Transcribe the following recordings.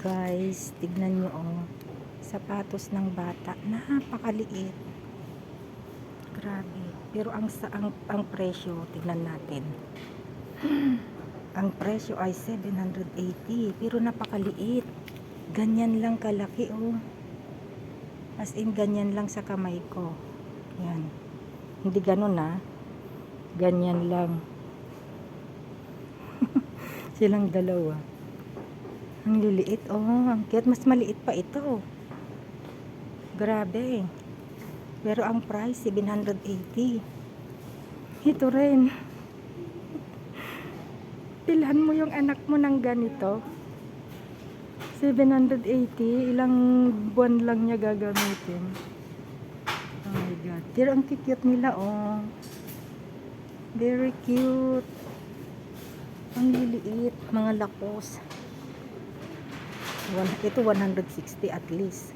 Guys, tignan nyo oh. Sapatos ng bata. Napakaliit. Grabe. Pero ang presyo, tignan natin. Ang presyo ay 780. Pero napakaliit. Ganyan lang kalaki oh. As in, ganyan lang sa kamay ko. Yan. Hindi ganun ah. Ganyan lang. Silang dalawa. Ang liliit oh. Ang cute. Mas maliit pa ito. Grabe. Pero ang price 780. Ito rin. Bilhan mo yung anak mo ng ganito. 780. Ilang buwan lang niya gagamitin. Oh my god. Pero ang cute nila oh. Very cute. Ang liliit. Mga lakos. Ito 160 at least.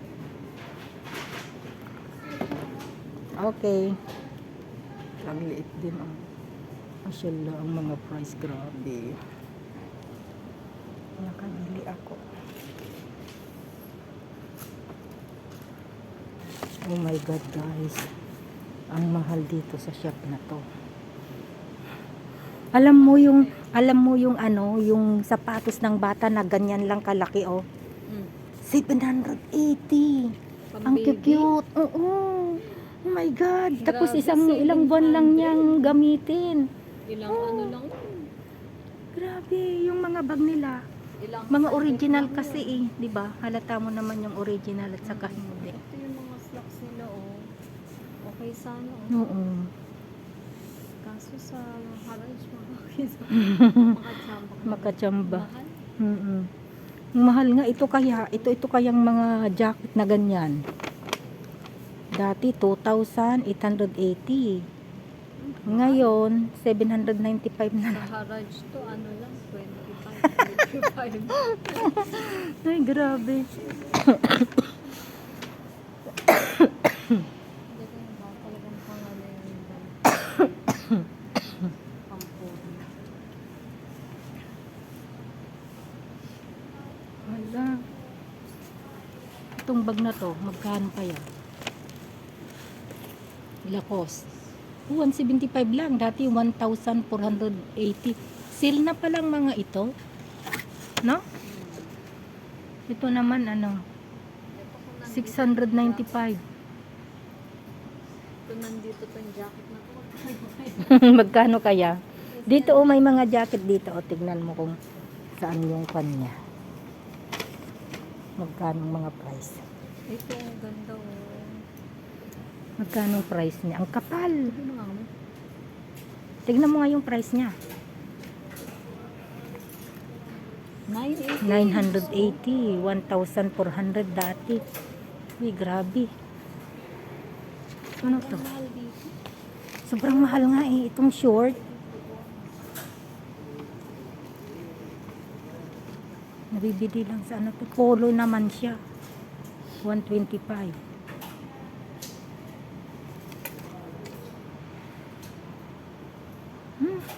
Okay. Ang liit din oh. Masyaallah ang mga price, grabe. Nakabili ako. Oh my god guys. Ang mahal dito sa shop na to. Alam mo yung ano, yung sapatos ng bata na ganyan lang kalaki oh. 780. Ang cute. Oo. Oh my god. Tapos ilang buwan lang niyang gamitin. Ano lang. Grabe, yung mga bag nila. Mga original kasi eh, 'di ba? Halata mo naman yung original at saka hindi. Ito yung mga slacks nila oh. Okay sana oh. Oo. Kaso sa Harrods Makachamba. Mahal. Mahal nga ito kaya. Ito kayang mga jacket na ganyan. Dati 2,880. Ngayon 795 na. Sa Harrods to ano lang 25. Ay, grabe. Talagang pangalan yung pampuri. Wala. Itong bag na to, magkano kaya? Lacoste. 175 lang. Dati 1,480. Sale na palang mga ito. No? Ito naman ano? 695. Ito nandito tong jacket na to. Magkano kaya? Dito oh, may mga jacket dito. O, tignan mo kung saan yung kanya. Magkano mga price? Ito ang ganda oh. Magkano price niya? Ang kapal. Ano nga mo? Tignan mo nga yung price niya. 980. 1,400 dati. Uy, grabe. Ano to? Mahal dito. Sobrang mahal nga eh. Itong short. Nabibili lang sa ano to. Polo naman siya. 125.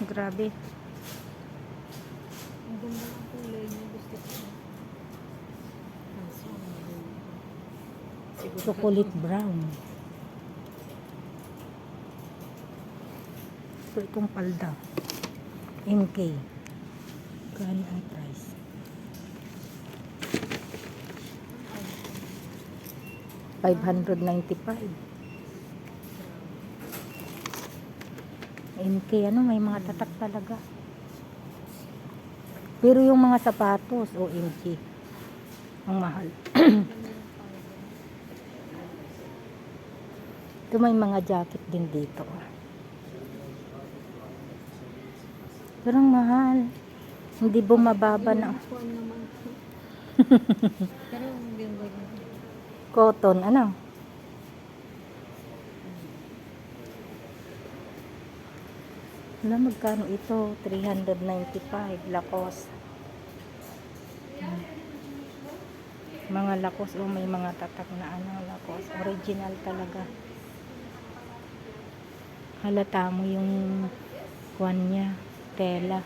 Grabe. Ang ganda ng kulay niya. Gusto ko. Chocolate brown. So, itong palda. MK. Kano ang price? $595. MK, ano, may mga tatak talaga. Pero yung mga sapatos, o MK, ang mahal. Ito may mga jacket din dito. Pero ang mahal. Hindi bumababa na. Kuwan naman. Pero ang ganda niya. Cotton, ano? Wala, magkano ito? 395. Lacoste. Mga Lacoste. Oh, may mga tatak na ano. Lacoste. Original talaga. Halata mo yung kuwan niya. Tela.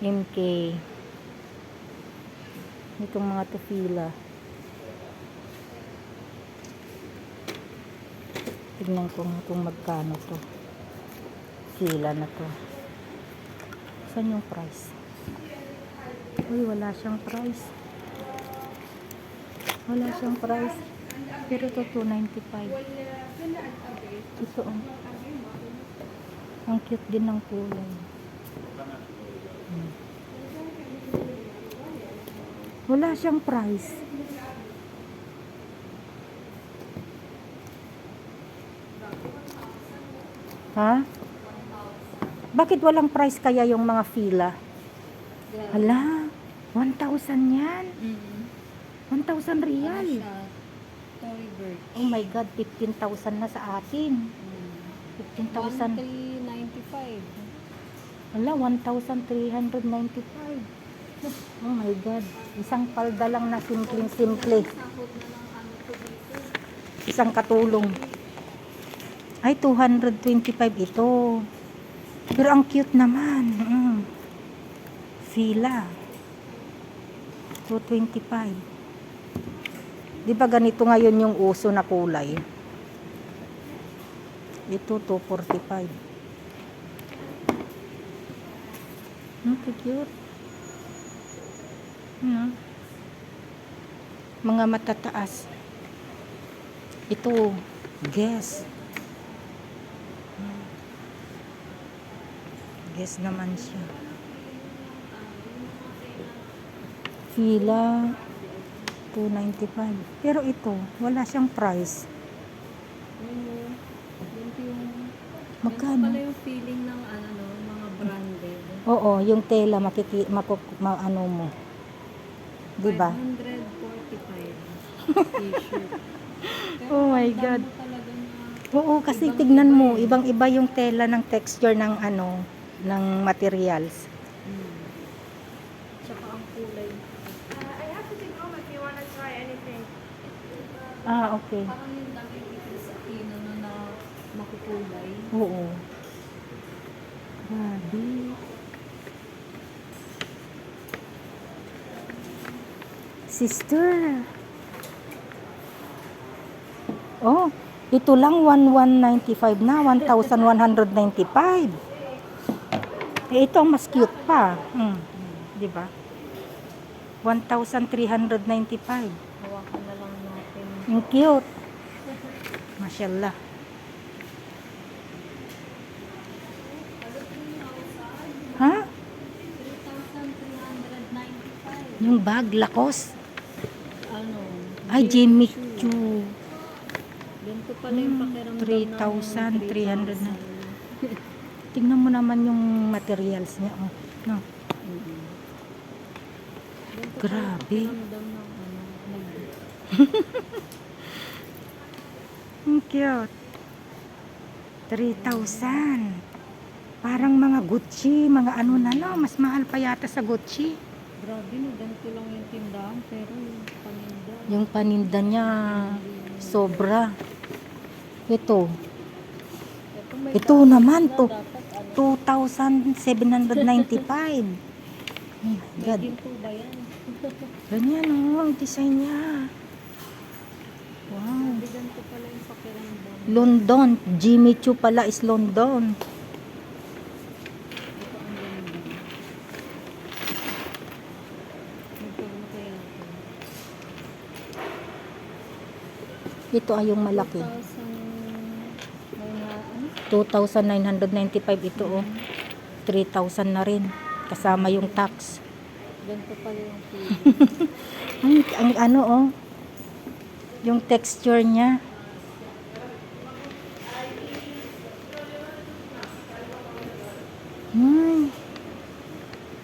MK. Itong mga to fila. Tignan ko nga kung magkano to. Fila na to. Saan yung price? Uy, wala siyang price. Wala siyang price. Pero ito, 295. Ito, oh. Ang cute din ng kulay. Wala siyang price. Ha? Bakit walang price kaya yung mga fila? Hala, 1,000 yan. 1,000 real. Tory bird. Oh my God, 15,000 na sa atin. 15,000. 1,395. Hala, 1,395. Oh my God. Isang palda lang na simpleng-simple. Isang katulong. Ay, 225 ito. Pero ang cute naman. Fila. 225. Di ba ganito ngayon yung uso na kulay? Ito, 245. Cute. Mga matataas. Ito, Guess. Guess naman siya. Fila 295. Pero ito, wala siyang price. Magkano? Pala yung feeling ng mga branded. Oo, yung tela ano mo. 'Di ba? 545 t-shirt. Pero Oh my ang God. damo talaga na Oo, kasi ibang-iba tignan mo, eh. ibang-iba yung tela ng texture ng ng materials. Tsaka ang kulay. I have to take home if you want to try anything. Ah, okay. Parang yung dami dito sa Pino na makukulay. Oo. Grabe. Sister. Oh, ito lang 1,195 na, 1,195. Eh, ito ang mas cute pa. Di ba? 1,395. Hawakan na lang natin. Ang cute. Mashallah. Ha? 3,395. Yung bag, Lacoste. Ano? Ay, Jimmy Choo. Ganito pala yung pakiramdam 3,300 na. ng 3,000. Tingnan mo naman yung materials niya. Oh. No. Ganito Grabe. pala yung pakiramdam ng Ang cute. 3,000. Parang mga Gucci, mga ano na no. Mas mahal pa yata sa Gucci. Grabe no, ganito lang yung tindahan pero yung paninda. Yung paninda niya, sobra. Ito. May Ito dapat naman na to. dapat 2,795. Oh my God. Medyo po ba yan? Ganyan oh, ang design niya. Wow. Grabe, ganito pala yung pakiramdam. London. Jimmy Choo pala is London. Ito ang ganda. Magkano kaya ito? Ito ay yung malaki. 2,900. 2,995 ito oh. 3,000 na rin. Kasama yung tax. Ganito pala yung feeling. ang ano oh. Yung texture niya.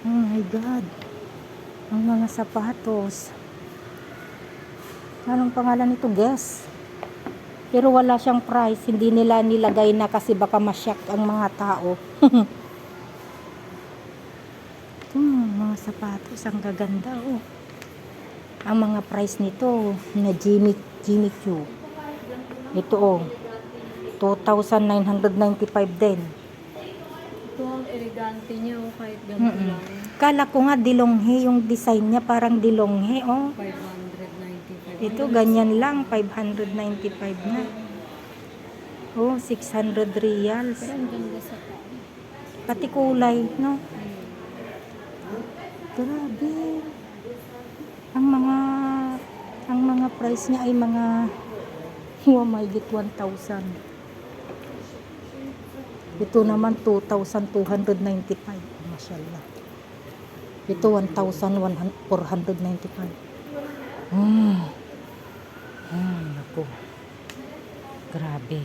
Oh my God. Ang mga sapatos. Anong pangalan nito? Guess. Pero wala siyang price. Hindi nila nilagay na kasi baka masyak ang mga tao. Mga sapatos. Ang gaganda oh. Ang mga price nito na Jimmy Choo. Ito oh. 2,995 din. Ito elegante niya, oh, kahit ganito Mm-mm. lang. Kala ko nga dilonghe yung design niya, parang dilonghe, oh. 595. Ito, ganyan lang, 595 na. Oh, 600 reals. Pero ang ganda sa Pati kulay, no? Grabe. Ang mga price niya ay mga, oh my God, 1,000. Ito naman, 2,295. Mashallah. Ito, 1,495. Naku. Grabe.